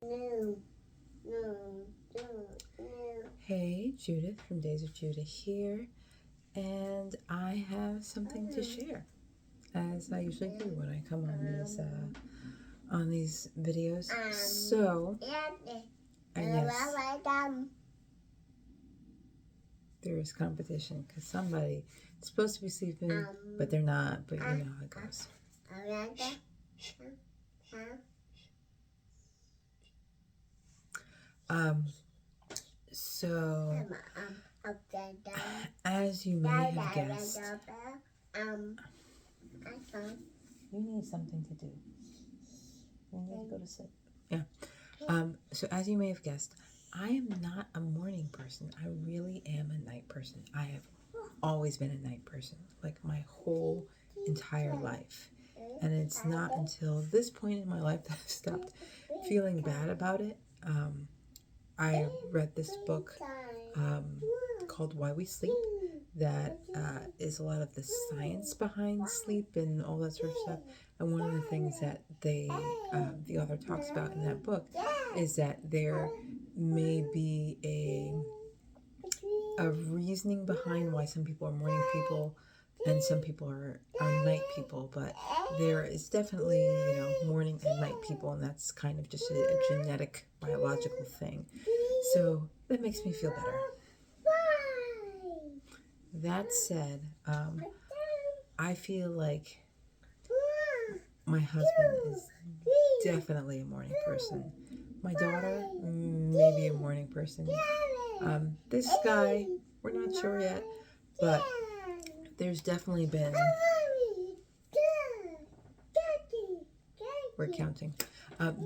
No, no, no, no. Hey, Judith from Days of Judah here, and I have something to share, as I usually do when I come on these videos. So, yes, there is competition because somebody is supposed to be sleeping, but they're not. But you know how it goes. Um, so, as you may have guessed, you need something to do. You need to go to sleep. Yeah. So as you may have guessed, I am not a morning person. I really am a night person. I have always been a night person, like my whole entire life. And it's not until this point in my life that I've stopped feeling bad about it. I read this book called Why We Sleep that is a lot of the science behind sleep and all that sort of stuff. And one of the things that the author talks about in that book is that there may be a reasoning behind why some people are morning people and some people are night people, but there is definitely, morning and night people, and that's kind of just a genetic biological thing. So that makes me feel better. That said, I feel like my husband is definitely a morning person. My daughter, maybe a morning person. This guy, we're not sure yet, but there's definitely been, we're counting,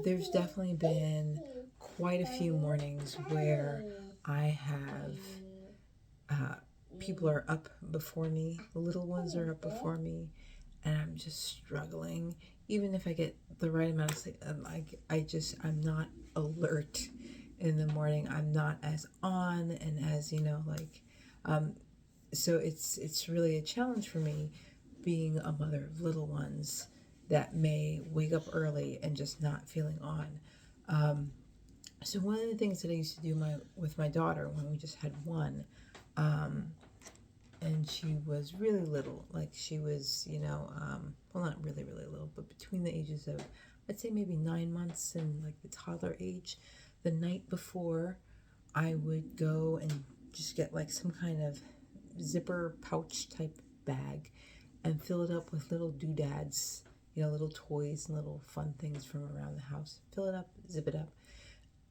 there's definitely been quite a few mornings where I have, people are up before me, little ones are up before me, and I'm just struggling. Even if I get the right amount of sleep, I'm not alert in the morning. I'm not as on and as, so it's really a challenge for me being a mother of little ones that may wake up early and just not feeling on. So one of the things that I used to do with my daughter when we just had one, and she was really little, like she was, well, not really, really little, but between the ages of, I'd say maybe 9 months and like the toddler age, the night before, I would go and just get like some kind of zipper pouch type bag and fill it up with little doodads, little toys and little fun things from around the house. Fill it up, zip it up,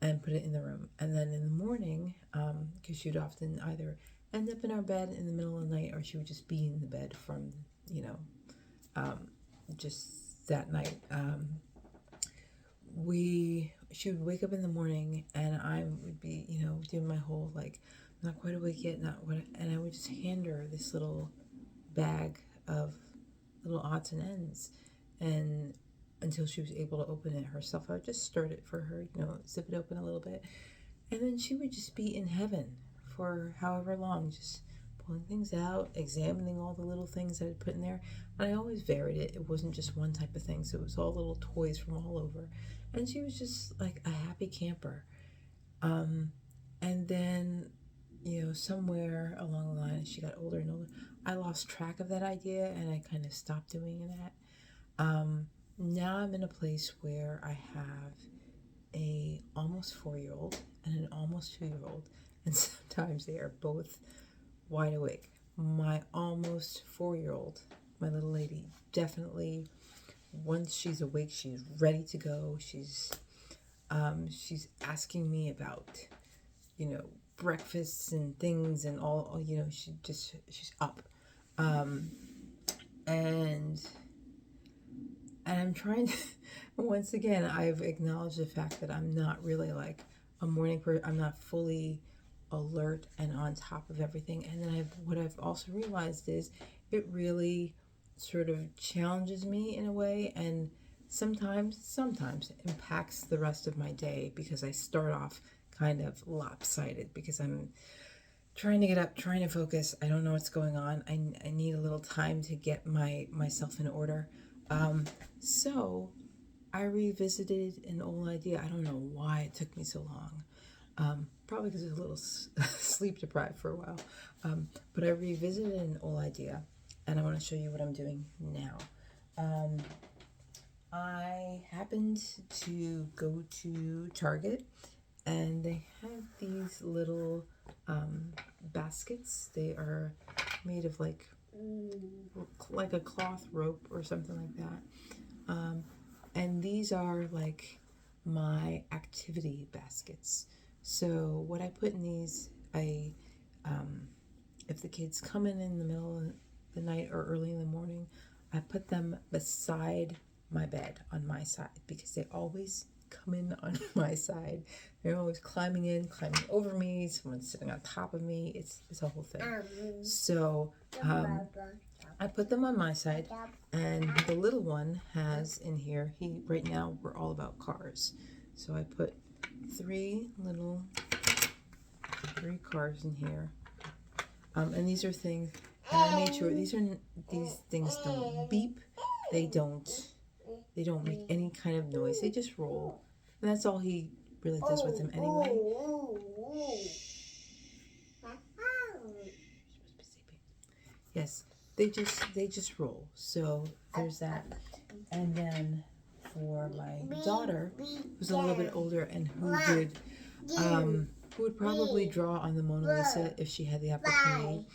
and put it in the room. And then in the morning, because she'd often either end up in our bed in the middle of the night or she would just be in the bed from, just that night. She would wake up in the morning and I would be, doing my whole like, not quite awake yet, and I would just hand her this little bag of little odds and ends, and until she was able to open it herself, I would just stir it for her, zip it open a little bit, and then she would just be in heaven for however long, just pulling things out, examining all the little things I had put in there. And I always varied it. It wasn't just one type of thing, so it was all little toys from all over. And she was just like a happy camper. And then, somewhere along the line, as she got older and older, I lost track of that idea and I kind of stopped doing that. Now I'm in a place where I have a almost 4-year-old and an almost 2-year-old, and sometimes they are both wide awake. My almost 4-year-old, my little lady, definitely once she's awake, she's ready to go. She's asking me about, breakfasts and things and all, she's up. And I'm trying to, once again, I've acknowledged the fact that I'm not really like a morning person. I'm not fully alert and on top of everything. And then what I've also realized is it really sort of challenges me in a way, and sometimes impacts the rest of my day because I start off kind of lopsided because I'm trying to get up, trying to focus. I don't know what's going on. I need a little time to get myself in order. So I revisited an old idea. I don't know why it took me so long. Probably because I was a little sleep deprived for a while. But I revisited an old idea, and I want to show you what I'm doing now. I happened to go to Target, and they have these little baskets. They are made of like a cloth rope or something like that. And these are like my activity baskets. So what I put in these, if the kids come in the middle of the night or early in the morning, I put them beside my bed on my side because they always come in on my side. They're always climbing over me. Someone's sitting on top of me. It's a whole thing. So I put them on my side, and the little one has in here. Right now we're all about cars, so I put three cars in here, and these are things. And I made sure these things don't beep. They don't make any kind of noise. They just roll, and that's all he really does with them anyway. Yes, they just roll. So there's that. And then for my daughter, who's a little bit older and who would probably draw on the Mona Lisa if she had the opportunity.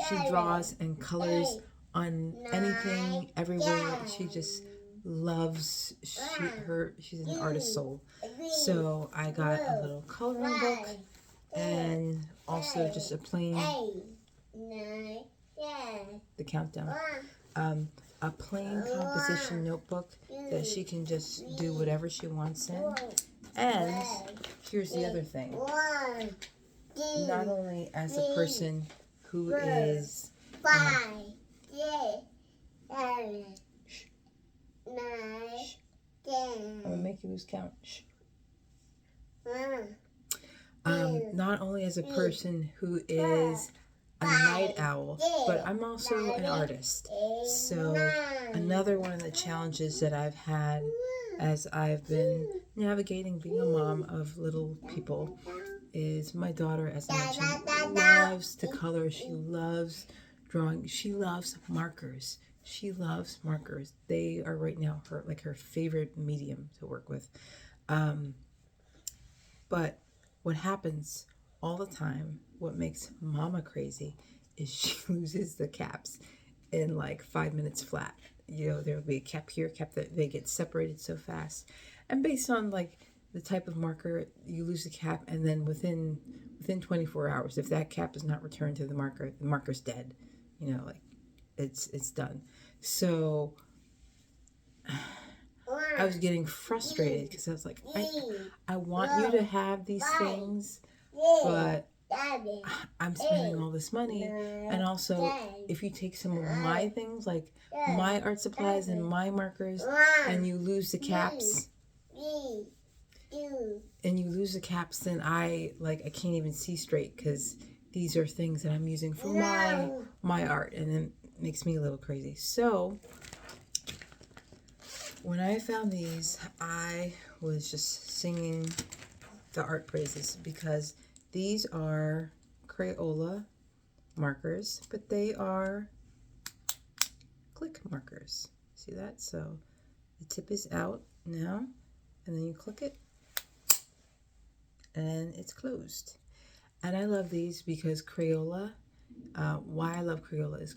She draws and colors on anything, everywhere. She just loves. She's an artist soul. So I got a little coloring book and also just a plain the countdown. A plain composition notebook that she can just do whatever she wants in. And here's the other thing. Not only as a person who is I'm gonna make you lose count. Not only as a person who is a night owl, but I'm also an artist. So another one of the challenges that I've had as I've been navigating being a mom of little people is my daughter, as I mentioned, loves to color. She loves drawing. She loves markers. They are right now her favorite medium to work with. But what happens all the time, what makes Mama crazy, is she loses the caps in like 5 minutes flat. There will be a cap here, cap there. They get separated so fast. And based on like the type of marker, you lose the cap, and then within 24 hours, if that cap is not returned to the marker's dead. It's done. So I was getting frustrated because I was like, I want you to have these things, but I'm spending all this money. And also, if you take some of my things, like my art supplies and my markers, and you lose the caps, then I can't even see straight, because these are things that I'm using for my art, and it makes me a little crazy. So when I found these, I was just singing the art praises, because these are Crayola markers, but they are click markers. See that? So the tip is out now, and then you click it, and it's closed. And I love these because Crayola, why I love Crayola is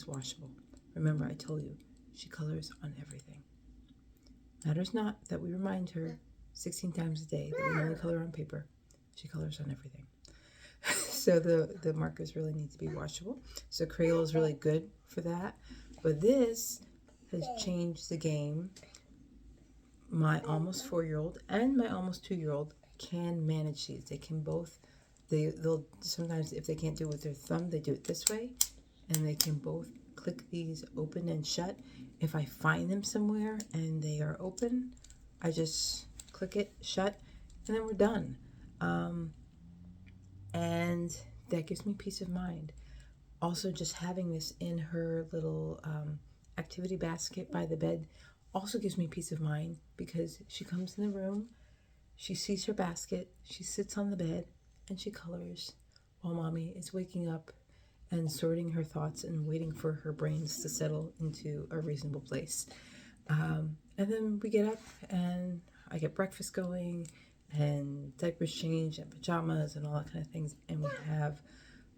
washable. Remember, I told you, she colors on everything. Matters not that we remind her 16 times a day that we only color on paper. She colors on everything. So the markers really need to be washable. So Crayola is really good for that. But this has changed the game. My almost 4-year-old and my almost 2-year-old can manage these. They can both. They'll sometimes, if they can't do it with their thumb, they do it this way, and they can both click these open and shut. If I find them somewhere and they are open, I just click it shut, and then we're done. And that gives me peace of mind. Also, just having this in her little activity basket by the bed also gives me peace of mind because she comes in the room, she sees her basket, she sits on the bed, and she colors while mommy is waking up and sorting her thoughts and waiting for her brains to settle into a reasonable place. And then we get up and I get breakfast going and diapers changed and pajamas and all that kind of things, and we have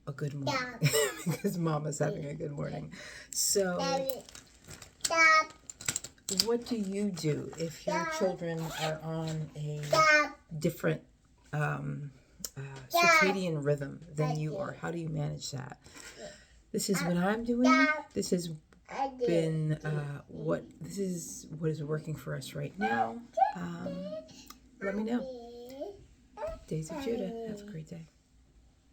a good morning because mama's having a good morning. So what do you do if your children are on a different circadian rhythm than you are? How do you manage that? This is what I'm doing. This has been what is working for us right now. Let me know. Days of Judah. Have a great day.